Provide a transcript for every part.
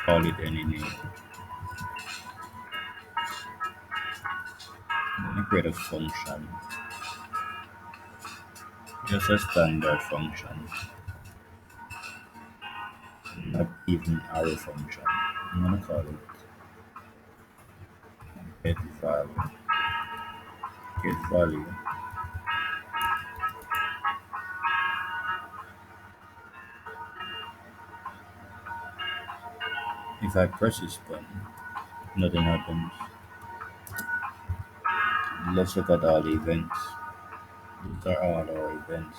call it any name. Let me create a function, just a standard function, not even arrow function. I'm gonna call it get value. Get value. If I press this button, nothing happens. Let's look at all the events. These are all our events.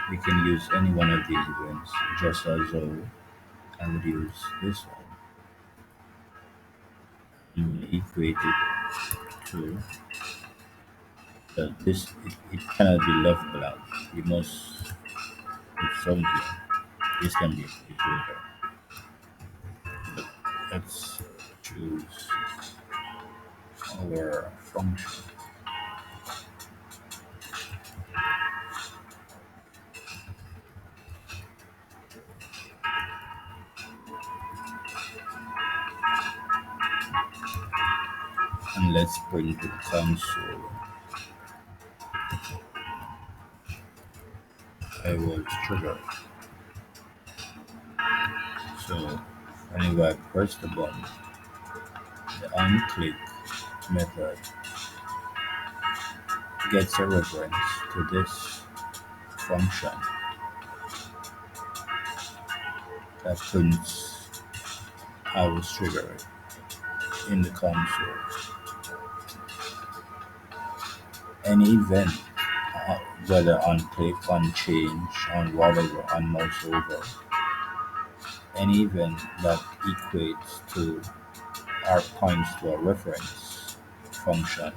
We can use any one of these events, just as though I would use this one. I'm gonna equate it to this. It cannot be left blank. We must put something. This can be a filter. Let's choose our function and let's print to the console. I will trigger. So whenever I press the button, the onClick method gets a reference to this function that prints I was triggered in the console. Any event, whether on click, on change, on whatever, on mouse over, any event that equates to or points to a reference function,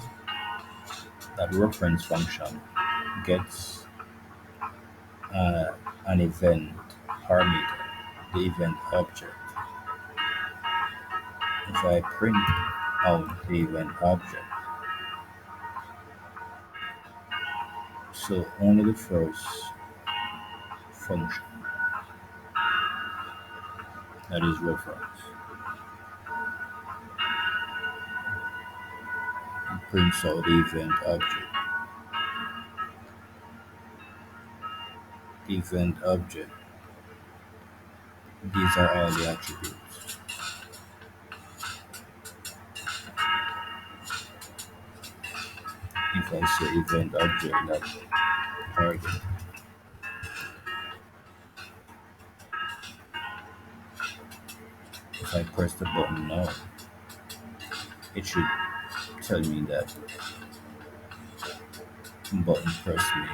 that reference function gets uh, an event parameter, the event object. If I print out the event object, so only the first function, that is reference, it prints out the event object. The event object, these are all the attributes. If I say event object that target, if I press the button now, it should tell me that button press me.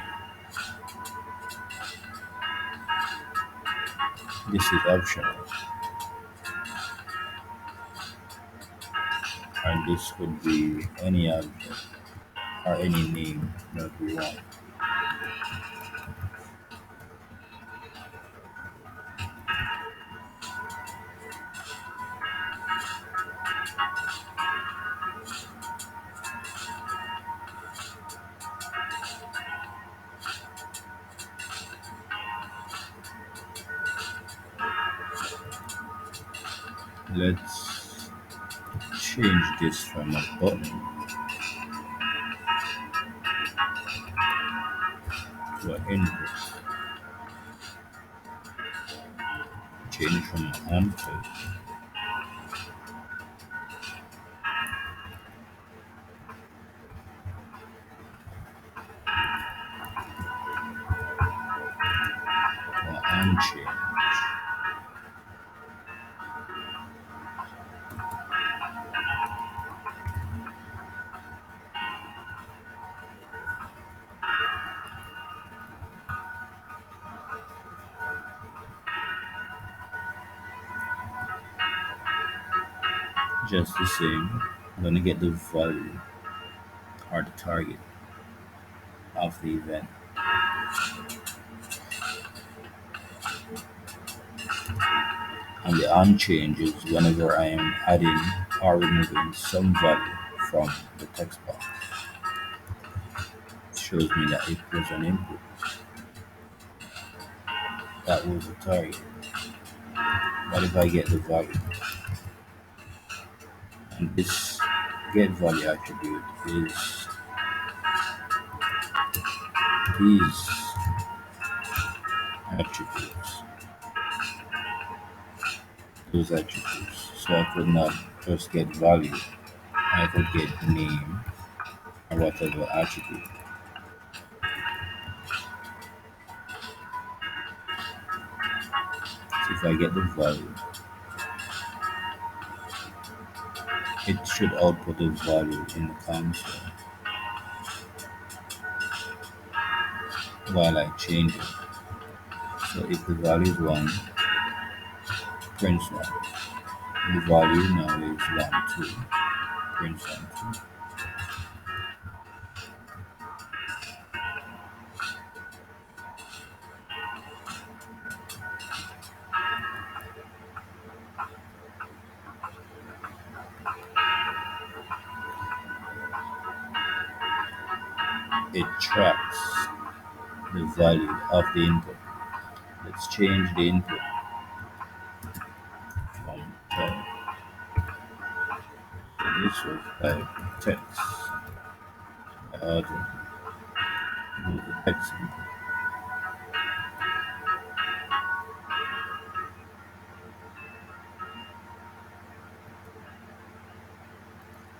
This is optional, and this could be any object or any name that we want. Let's change this from a button to an input. Change from input to an unchanged. Just the same, I'm gonna get the value or the target of the event. And the unchanged is whenever I am adding or removing some value from the text box. It shows me that it was an input. That was the target. What if I get the value? And this get value attribute is these attributes, those attributes. So I could not just get value, I could get name or whatever attribute. So if I get the value, it should output the value in the console while I change it. So if the value is 1, prints 1. The value now is 1, 2, prints 1, 2. It tracks the value of the input. Let's change the input from this was by text. The text input.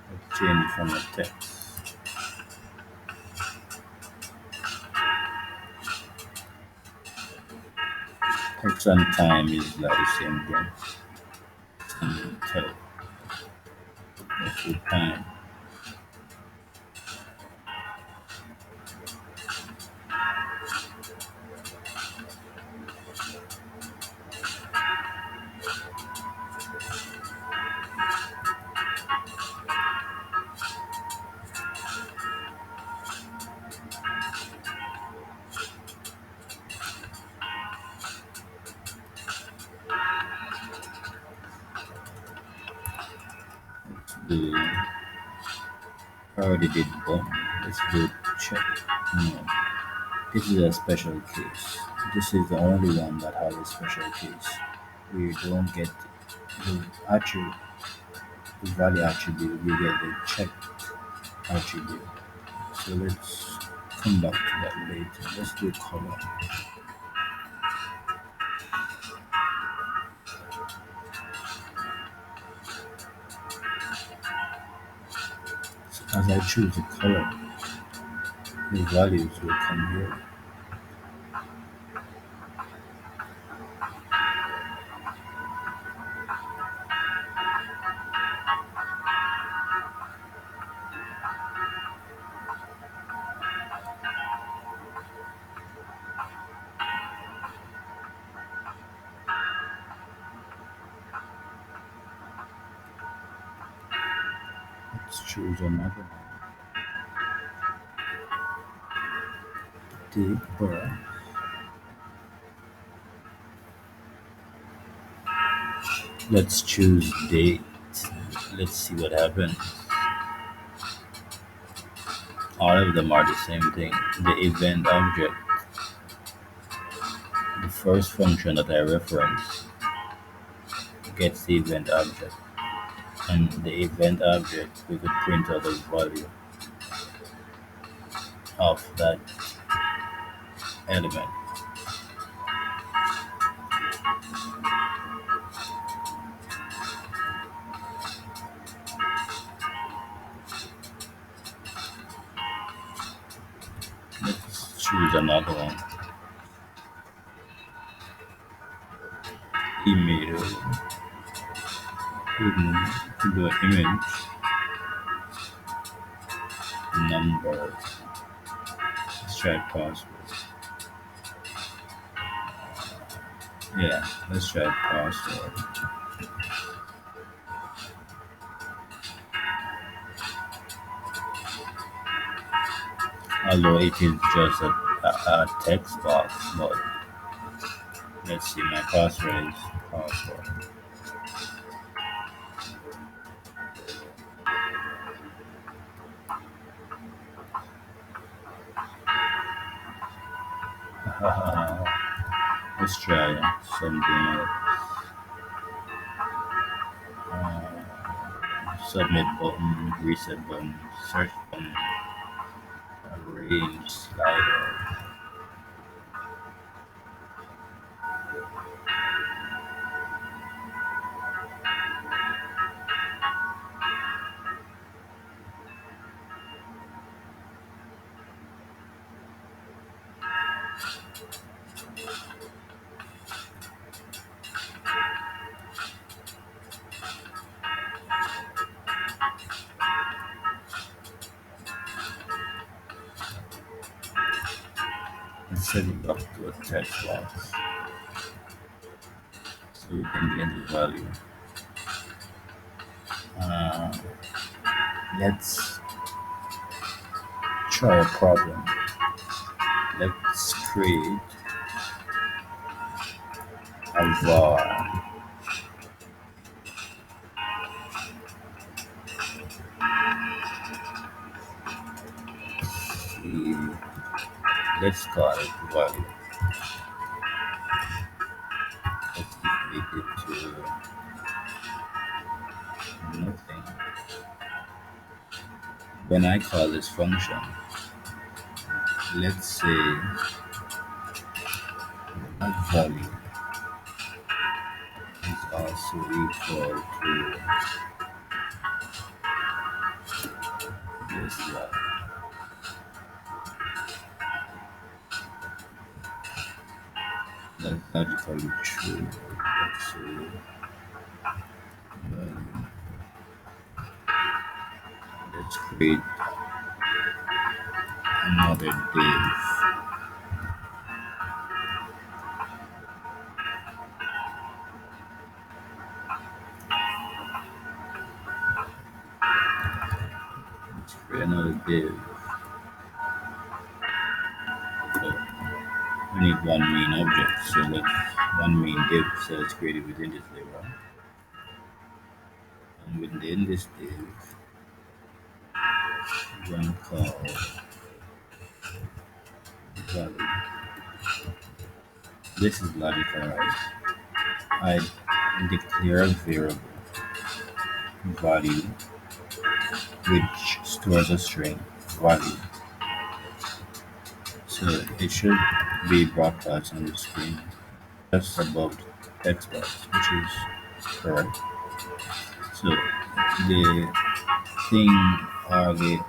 Let's change it from a text. Text and time is like the same thing. And text. That's the time. The I already did one. Let's do check. No. This is a special case. This is the only one that has a special case. We don't get the attribute, the value attribute, we get the check attribute. So let's come back to that later. Let's do color. So as I choose the color, the values will come here. Let's choose another one. Deeper. Let's choose date. Let's see what happens. All of them are the same thing. The event object, the first function that I reference, gets the event object. And the event object, we could print out the value of that element. Let's choose another one. Email, hidden, the image, number, let's try password. Yeah, let's try password. Although it is just a text box, but let's see, my password is password. Let's try something else. submit button, reset button, search button, arrange slider, and set it up to a text box so you can get the value. Uh, let's try a problem. Let's create a var. See, let's call it value. Let's equate it to nothing. When I call this function, let's say that value is also equal to this value. That's logically true. Let's say value. Let's create another div. Let's create another div. So we need one main object. So let's one main div. So let's create it within this div, right? And within this div, we're gonna call value. This is logical, right? I declare a variable value which stores a string value. So it should be broadcast on the screen just above the text box, which is correct. So the thing or the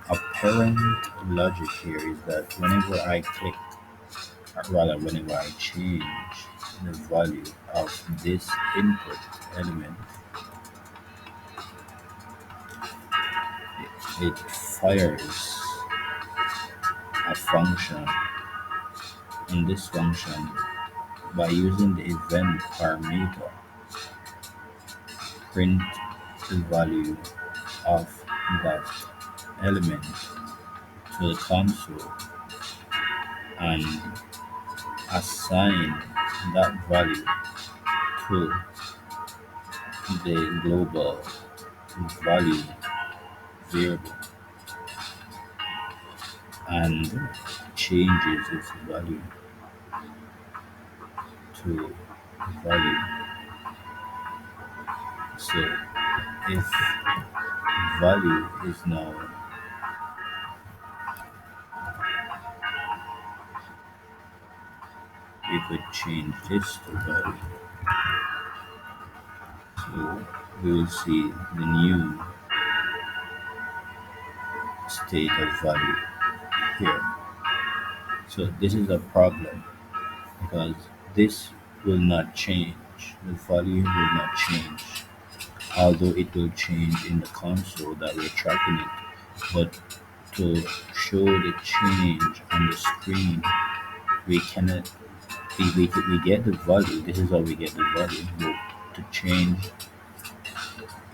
apparent logic here is that whenever I click, or rather whenever I change the value of this input element, it fires a function. And this function, by using the event parameter, print the value of that element to the console and assign that value to the global value variable and changes its value to value. So if value is now we could change this to value. So we will see the new state of value here. So this is a problem because this will not change. The value will not change, although it will change in the console that we're tracking it. But to show the change on the screen, we cannot. We get the value. This is how we get the value. But to change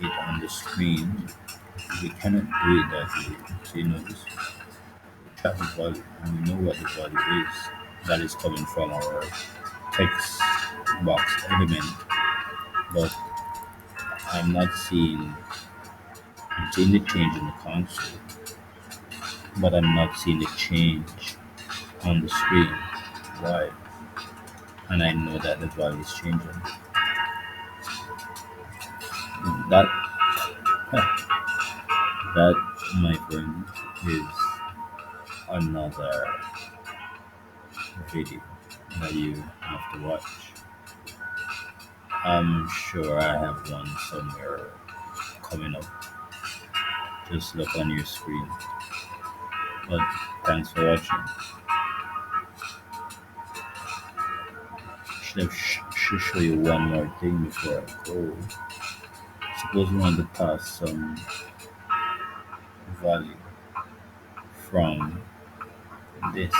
it on the screen, we cannot do it that way. So you know this track the value, and we know what the value is. That is coming from our text box element, but I'm not seeing. I'm seeing the change in the console, but I'm not seeing the change on the screen. Why? And I know that the value is changing. That That, my friend, is another video that you have to watch. I'm sure I have one somewhere coming up. Just look on your screen. But thanks for watching. Should show you one more thing before I go. Suppose you want to pass some value from this.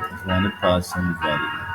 If you want to pass some value